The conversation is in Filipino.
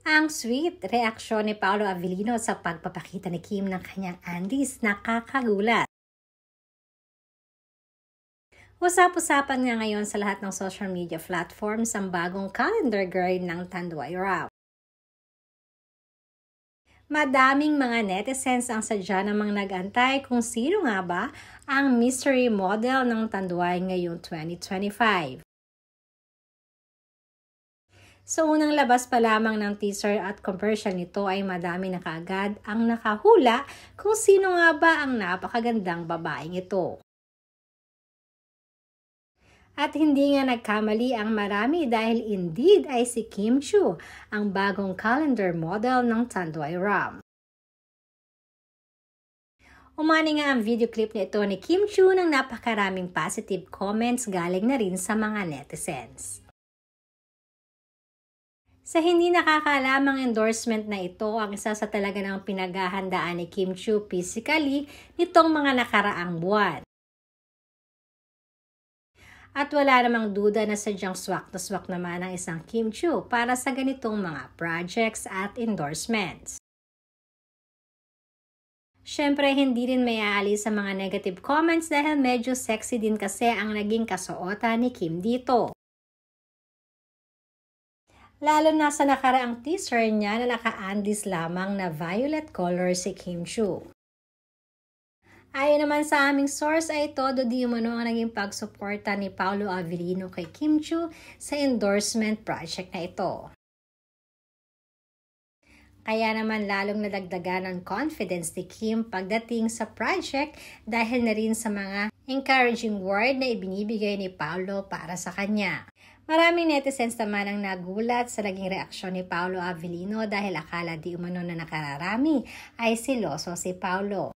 Ang sweet reaksyon ni Paolo Avellino sa pagpapakita ni Kim ng kanyang undies nakakagulat. Usap-usapan nga ngayon sa lahat ng social media platforms ang bagong calendar girl ng Tanduay Rap. Madaming mga netizens ang sadya namang nag-antay kung sino nga ba ang mystery model ng Tanduay ngayong 2025. Sa unang labas pa lamang ng teaser at commercial nito ay madami na kaagad ang nakahula kung sino nga ba ang napakagandang babaeng ito. At hindi nga nagkamali ang marami dahil indeed ay si Kim Chiu, ang bagong calendar model ng Tanduay Ram. Umani nga ang video clip nito ni Kim Chiu ng napakaraming positive comments galing na rin sa mga netizens. Sa hindi nakakalamang endorsement na ito, ang isa sa talaga ng pinaghahandaan ni Kim Chiu physically nitong mga nakaraang buwan. At wala namang duda na sadyang swak na swak naman ang isang Kim Chiu para sa ganitong mga projects at endorsements. Siyempre, hindi rin may aalis sa mga negative comments dahil medyo sexy din kasi ang naging kasuotan ni Kim dito. Lalo na sa nakaraang teaser niya na naka-undies lamang na violet color si Kim Chiu. Ayon naman sa aming source ay todo di umano ang naging pagsuporta ni Paolo Avellino kay Kim Chiu sa endorsement project na ito. Kaya naman lalong nadagdagan ang confidence ni Kim pagdating sa project dahil na rin sa mga encouraging word na ibinibigay ni Paolo para sa kanya. Maraming netizens naman ang nagulat sa naging reaksyon ni Paolo Avellino dahil akala di umano na nakararami ay siloso si Paolo.